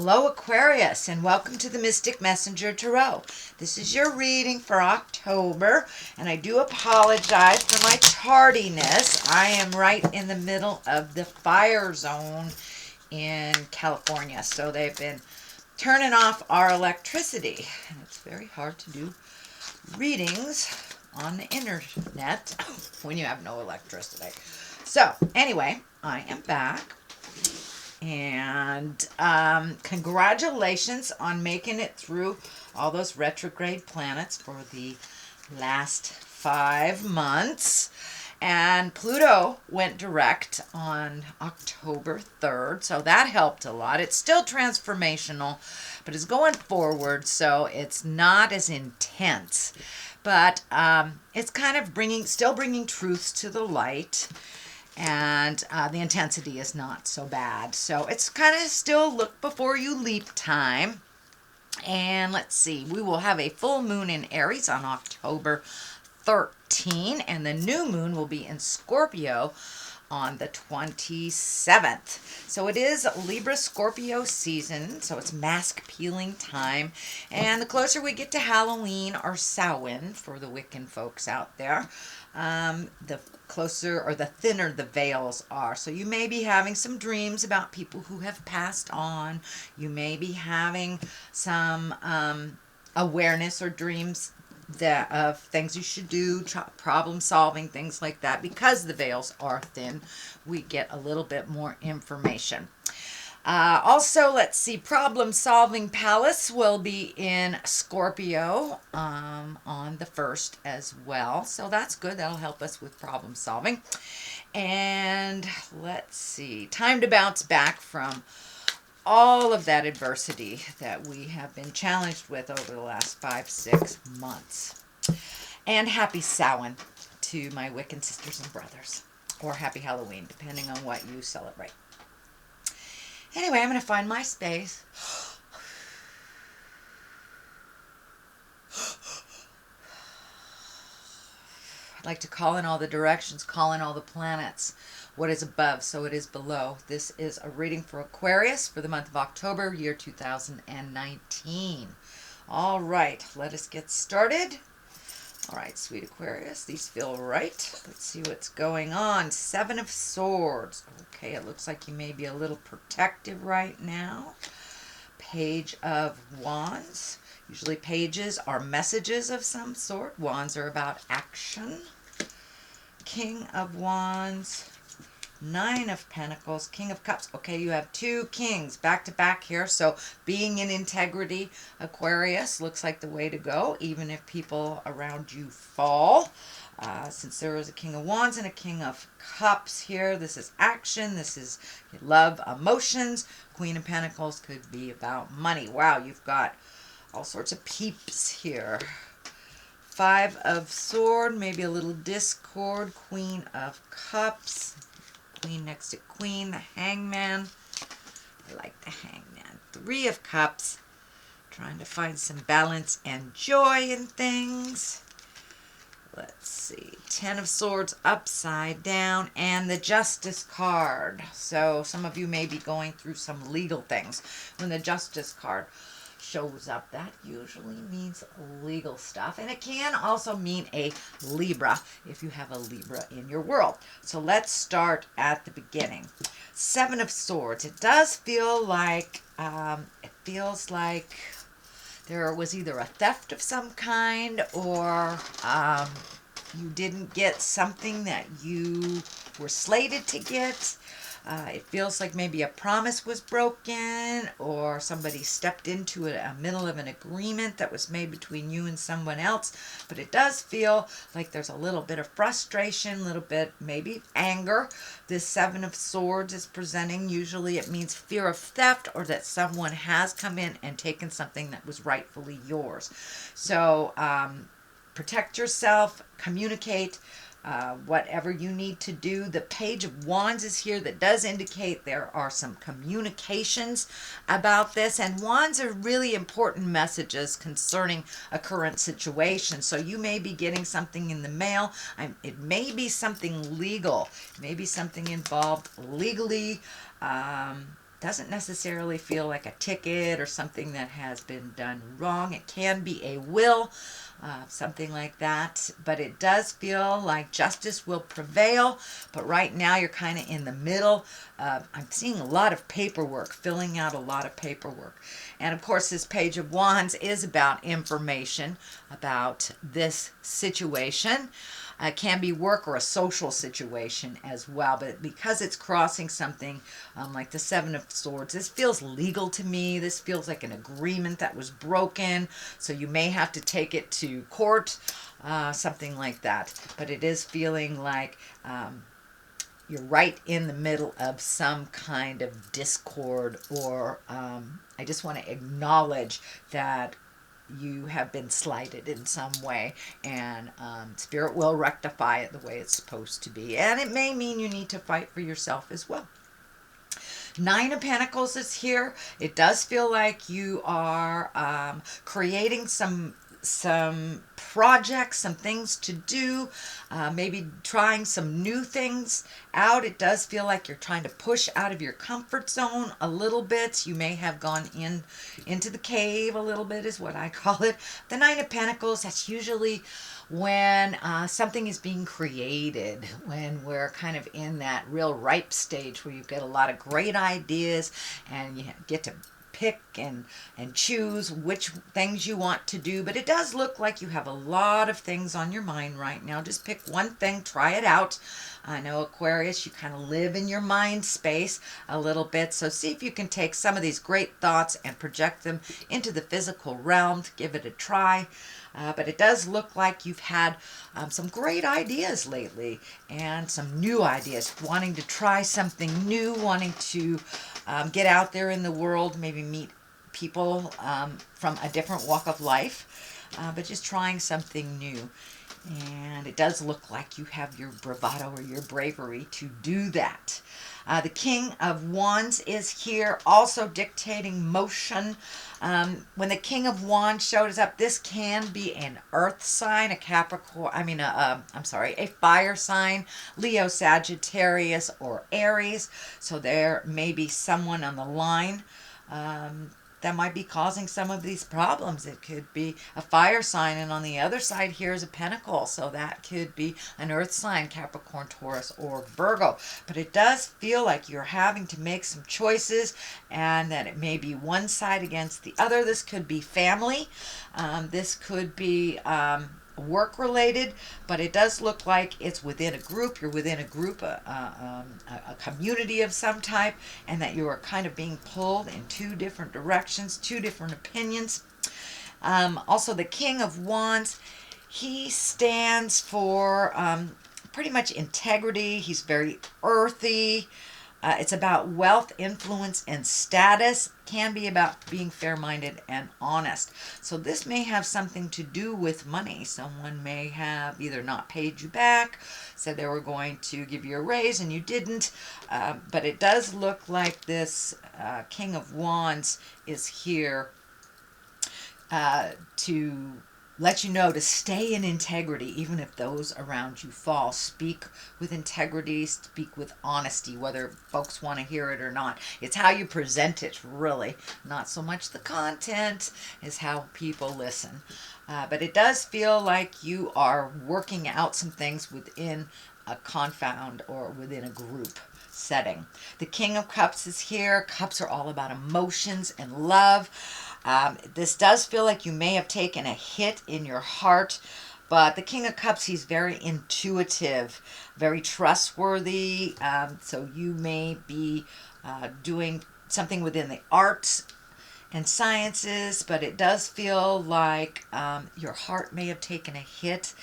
Hello, Aquarius, and welcome to the Mystic Messenger Tarot. This is your reading for October, and I do apologize for my tardiness. I am right in the middle of the fire zone in California, so they've been turning off our electricity, and it's very hard to do readings on the internet when you have no electricity. So, anyway, I am back. And congratulations on making it through all those retrograde planets for the last 5 months. And Pluto went direct on October 3rd, so that helped a lot. It's still transformational, but it's going forward, so it's not as intense. But it's kind of still bringing truths to the light. And the intensity is not so bad. So it's kind of still look before you leap time. And let's see, we will have a full moon in Aries on October 13, and the new moon will be in Scorpio on the 27th. So it is Libra Scorpio season, so it's mask peeling time. And the closer we get to Halloween or Samhain for the Wiccan folks out there, the closer or the thinner the veils are. So you may be having some dreams about people who have passed on. You may be having some awareness or dreams of things you should do, problem solving, things like that. Because the veils are thin, we get a little bit more information. Also, let's see, Problem Solving Palace will be in Scorpio on the 1st as well. So that's good. That'll help us with problem solving. And let's see, time to bounce back from all of that adversity that we have been challenged with over the last 5-6 months. And happy Samhain to my Wiccan sisters and brothers. Or happy Halloween, depending on what you celebrate. Anyway, I'm going to find my space. I'd like to call in all the directions, call in all the planets. What is above, so it is below. This is a reading for Aquarius for the month of October, year 2019. All right, let us get started. All right, sweet Aquarius, these feel right. Let's see what's going on. 7 of Swords. Okay, it looks like you may be a little protective right now. Page of Wands. Usually pages are messages of some sort. Wands are about action. King of Wands. 9 of Pentacles, King of Cups. Okay, you have 2 kings back to back here. So being in integrity, Aquarius, looks like the way to go, even if people around you fall. Since there is a King of Wands and a King of Cups here, this is action. This is love, emotions. Queen of Pentacles could be about money. Wow, you've got all sorts of peeps here. 5 of Swords, maybe a little discord. Queen of Cups. Queen next to Queen, the Hangman. I like the Hangman. 3 of Cups. Trying to find some balance and joy in things. Let's see. 10 of Swords upside down. And the Justice card. So some of you may be going through some legal things. When the Justice card shows up, that usually means legal stuff, and it can also mean a Libra if you have a Libra in your world. So let's start at the beginning. 7 of Swords. It does feel like there was either a theft of some kind, or you didn't get something that you were slated to get. It feels like maybe a promise was broken, or somebody stepped into a middle of an agreement that was made between you and someone else. But it does feel like there's a little bit of frustration, a little bit maybe anger. This 7 of Swords is presenting. Usually it means fear of theft, or that someone has come in and taken something that was rightfully yours. So protect yourself, communicate. Whatever you need to do. The Page of Wands is here. That does indicate there are some communications about this, and wands are really important messages concerning a current situation. So you may be getting something in the mail. It may be something legal. It may be something involved legally. doesn't necessarily feel like a ticket or something that has been done wrong. It can be a will, something like that, but it does feel like justice will prevail. But right now you're kind of in the middle. I'm seeing a lot of paperwork, filling out a lot of paperwork. And of course this Page of Wands is about information about this situation. It can be work or a social situation as well, but because it's crossing something like the Seven of Swords, this feels legal to me. This feels like an agreement that was broken, so you may have to take it to court, something like that. But it is feeling like you're right in the middle of some kind of discord, or I just want to acknowledge that you have been slighted in some way, and Spirit will rectify it the way it's supposed to be. And it may mean you need to fight for yourself as well. Nine of Pentacles is here. It does feel like you are creating some projects, some things to do, maybe trying some new things out. It does feel like you're trying to push out of your comfort zone a little bit. You may have gone into the cave a little bit, is what I call it. The Nine of Pentacles, that's usually when something is being created, when we're kind of in that real ripe stage where you get a lot of great ideas and you get to pick and choose which things you want to do. But it does look like you have a lot of things on your mind right now. Just pick one thing, try it out. I know, Aquarius, you kind of live in your mind space a little bit, so see if you can take some of these great thoughts and project them into the physical realm. Give it a try. But it does look like you've had some great ideas lately, and some new ideas, wanting to try something new, wanting to get out there in the world, maybe meet people from a different walk of life, but just trying something new. And it does look like you have your bravado or your bravery to do that. The King of Wands is here, also dictating motion. When the King of Wands shows up, this can be an earth sign, a Capricorn, a fire sign, Leo, Sagittarius, or Aries. So there may be someone on the line that might be causing some of these problems. It could be a fire sign, and on the other side here is a pentacle, so that could be an earth sign, Capricorn, Taurus, or Virgo. But it does feel like you're having to make some choices, and that it may be one side against the other. This could be family, this could be work related, but it does look like it's within a group. You're within a group, a community of some type, and that you are kind of being pulled in two different directions, two different opinions. Also, the King of Wands, he stands for pretty much integrity. He's very earthy. It's about wealth, influence, and status. Can be about being fair-minded and honest. So this may have something to do with money. Someone may have either not paid you back, said they were going to give you a raise and you didn't. But it does look like this King of Wands is here to let you know to stay in integrity, even if those around you fall. Speak with integrity, speak with honesty, whether folks want to hear it or not. It's how you present it, really. Not so much the content, is how people listen. But it does feel like you are working out some things within a confound or within a group setting. The King of Cups is here. Cups are all about emotions and love. This does feel like you may have taken a hit in your heart, but the King of Cups, he's very intuitive, very trustworthy. So you may be doing something within the arts and sciences, but it does feel like your heart may have taken a hit.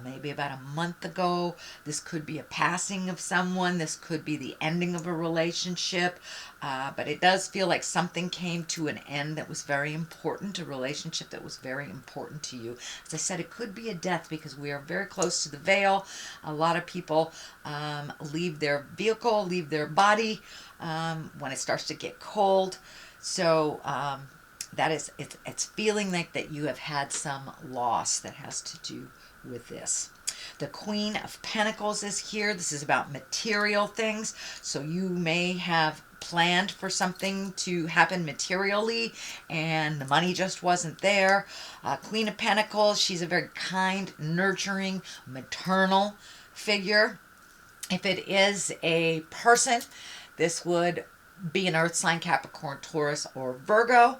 Maybe about a month ago. This could be a passing of someone. This could be the ending of a relationship. But it does feel like something came to an end that was very important, a relationship that was very important to you. As I said, it could be a death because we are very close to the veil. A lot of people leave their vehicle, leave their body when it starts to get cold. So that is, it's feeling like that you have had some loss that has to do with this. The Queen of Pentacles is here. This is about material things. So you may have planned for something to happen materially and the money just wasn't there. Queen of Pentacles, she's a very kind, nurturing, maternal figure. If it is a person, this would be an earth sign, Capricorn, Taurus, or Virgo.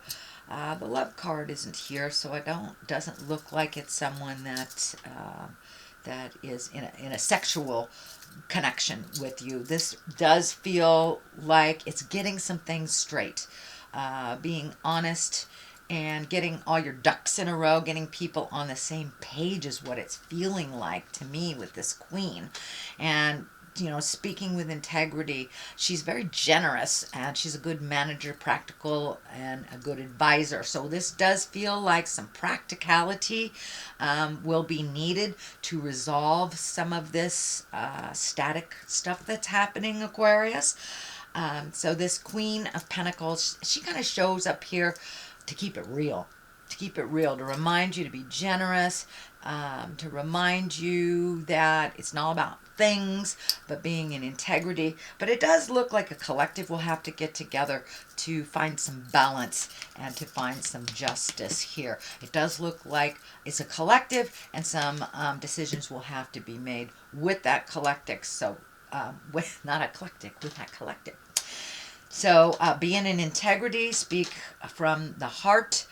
The love card isn't here, so doesn't look like it's someone that that is in a sexual connection with you. This does feel like it's getting some things straight, being honest and getting all your ducks in a row, getting people on the same page is what it's feeling like to me with this queen. And speaking with integrity, she's very generous and she's a good manager, practical, and a good advisor. So this does feel like some practicality will be needed to resolve some of this static stuff that's happening, Aquarius. So this Queen of Pentacles, she kind of shows up here to keep it real. To remind you to be generous, to remind you that it's not about things, but being in integrity. But it does look like a collective will have to get together to find some balance and to find some justice here. It does look like it's a collective, and some decisions will have to be made with that collective. So, not eclectic, with that collective. So, being in integrity, speak from the heart,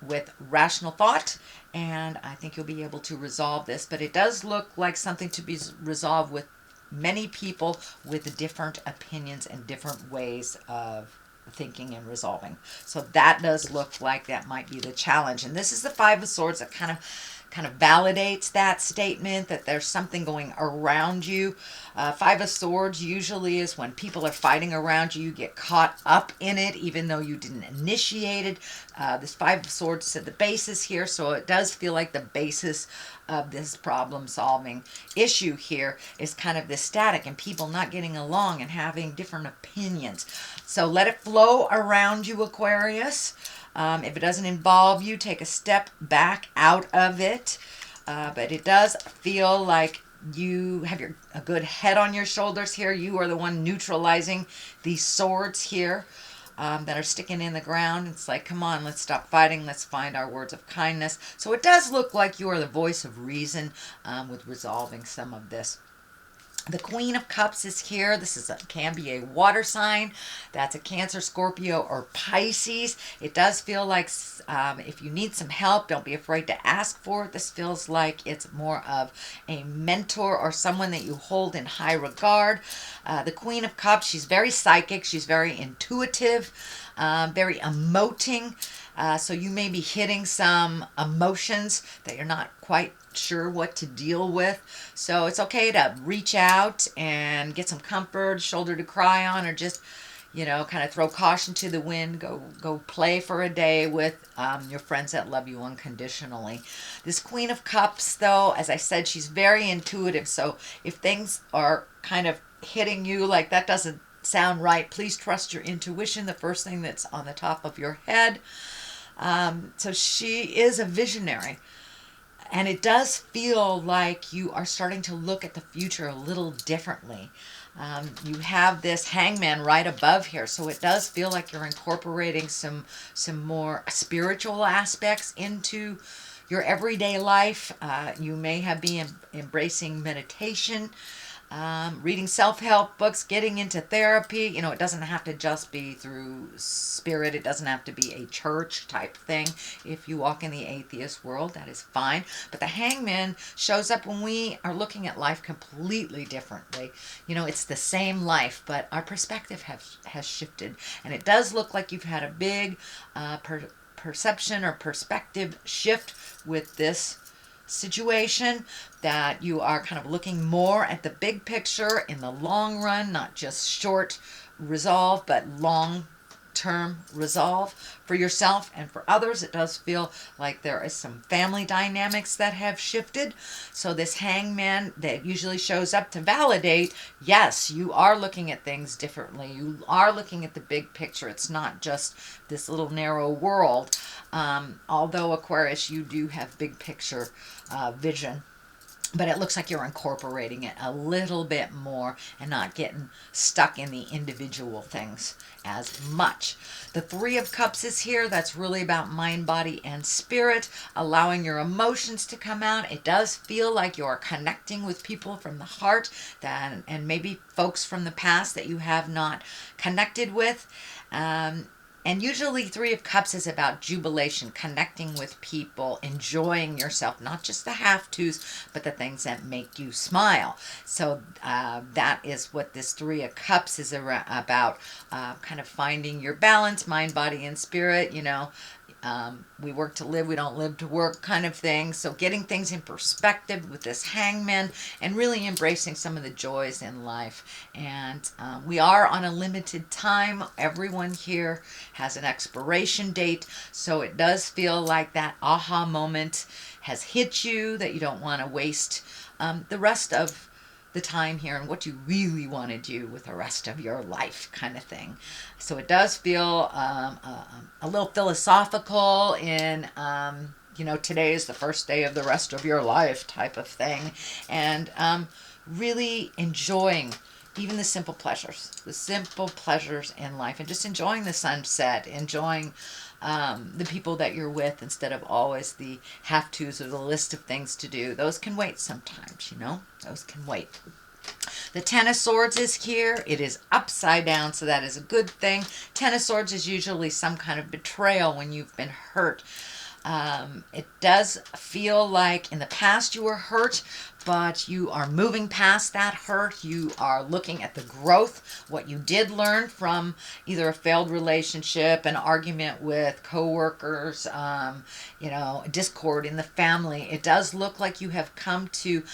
with rational thought, and I think you'll be able to resolve this. But it does look like something to be resolved with many people with different opinions and different ways of thinking and resolving. So that does look like that might be the challenge. And this is the Five of Swords that kind of validates that statement, that there's something going around you. Five of Swords usually is when people are fighting around you, you get caught up in it even though you didn't initiate it. This Five of Swords is at the basis here, so it does feel like the basis of this problem solving issue here is kind of this static and people not getting along and having different opinions. So let it flow around you, Aquarius. If it doesn't involve you, take a step back out of it. But it does feel like you have a good head on your shoulders here. You are the one neutralizing these swords here that are sticking in the ground. It's like, come on, let's stop fighting. Let's find our words of kindness. So it does look like you are the voice of reason with resolving some of this. The Queen of Cups is here. This can be a water sign. That's a Cancer, Scorpio, or Pisces. It does feel like if you need some help, don't be afraid to ask for it. This feels like it's more of a mentor or someone that you hold in high regard. The Queen of Cups, she's very psychic. She's very intuitive, very emoting. So you may be hitting some emotions that you're not quite sure what to deal with. So it's okay to reach out and get some comfort, shoulder to cry on, or just, kind of throw caution to the wind. Go play for a day with your friends that love you unconditionally. This Queen of Cups, though, as I said, she's very intuitive. So if things are kind of hitting you like that doesn't sound right, please trust your intuition, the first thing that's on the top of your head. So she is a visionary. And it does feel like you are starting to look at the future a little differently. You have this Hangman right above here, so it does feel like you're incorporating some more spiritual aspects into your everyday life. You may have been embracing meditation, reading self-help books, getting into therapy. It doesn't have to just be through spirit. It doesn't have to be a church type thing. If you walk in the atheist world, that is fine. But the Hangman shows up when we are looking at life completely differently. It's the same life, but our perspective has shifted. And it does look like you've had a big perception or perspective shift with this situation, that you are kind of looking more at the big picture in the long run, not just short resolve, but long term resolve for yourself and for others. It does feel like there is some family dynamics that have shifted. So this Hangman that usually shows up to validate, yes, you are looking at things differently. You are looking at the big picture. It's not just this little narrow world. Although Aquarius, you do have big picture vision. but it looks like you're incorporating it a little bit more and not getting stuck in the individual things as much. The Three of Cups is here. That's really about mind, body, and spirit, allowing your emotions to come out. It does feel like you're connecting with people from the heart and maybe folks from the past that you have not connected with. And usually Three of Cups is about jubilation, connecting with people, enjoying yourself, not just the have-tos, but the things that make you smile. So that is what this Three of Cups is about, kind of finding your balance, mind, body, and spirit, you know. We work to live, we don't live to work kind of thing. So getting things in perspective with this hangman and really embracing some of the joys in life. And we are on a limited time. Everyone here has an expiration date. So it does feel like that aha moment has hit you, that you don't want to waste the rest of the time here and what you really want to do with the rest of your life kind of thing. So it does feel a little philosophical in, you know, today is the first day of the rest of your life type of thing. And really enjoying even the simple pleasures in life, and just enjoying the sunset, enjoying the people that you're with instead of always the have-tos or the list of things to do. Those can wait sometimes, you know. Those can wait. The Ten of Swords is here. It is upside down, so that is a good thing. Ten of Swords is usually some kind of betrayal when you've been hurt. It does feel like in the past you were hurt, but you are moving past that hurt. You are looking at the growth, what you did learn from either a failed relationship, an argument with coworkers, you know, discord in the family. It does look like you have come to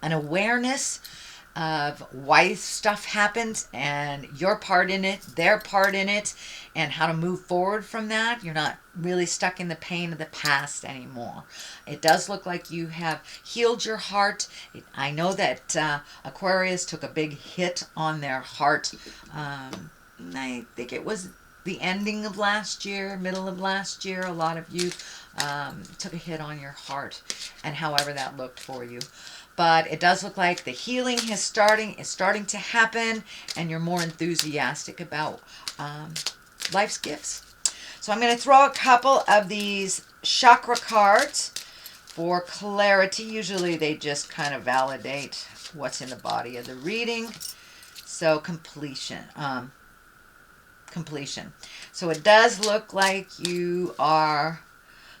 an awareness of why stuff happens and your part in it, their part in it, and how to move forward from that. You're not really stuck in the pain of the past anymore. It does look like you have healed your heart. I know that Aquarius took a big hit on their heart. I think it was the ending of last year, middle of last year. A lot of you took a hit on your heart, and however that looked for you. But it does look like the healing is starting to happen, and you're more enthusiastic about life's gifts. So I'm going to throw a couple of these chakra cards for clarity. Usually they just kind of validate what's in the body of the reading. So completion. So it does look like you are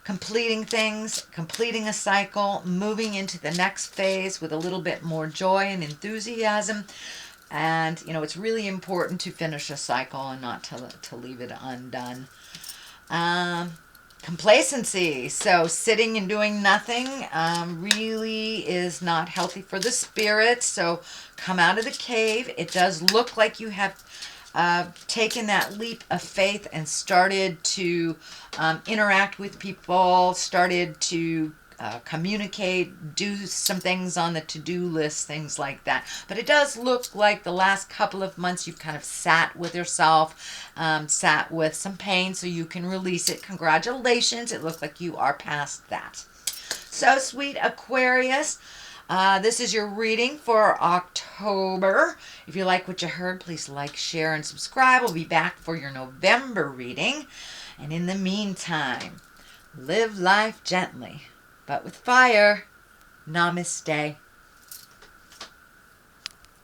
completing things, completing a cycle, moving into the next phase with a little bit more joy and enthusiasm. And, you know, it's really important to finish a cycle and not to leave it undone. Complacency. So sitting and doing nothing really is not healthy for the spirit. So come out of the cave. It does look like you have taken that leap of faith and started to interact with people, started to communicate, do some things on the to-do list, things like that. But it does look like the last couple of months you've kind of sat with yourself, sat with some pain so you can release it. Congratulations. It looks like you are past that. So sweet Aquarius. This is your reading for October. If you like what you heard, please like, share, and subscribe. We'll be back for your November reading. And in the meantime, live life gently, but with fire. Namaste.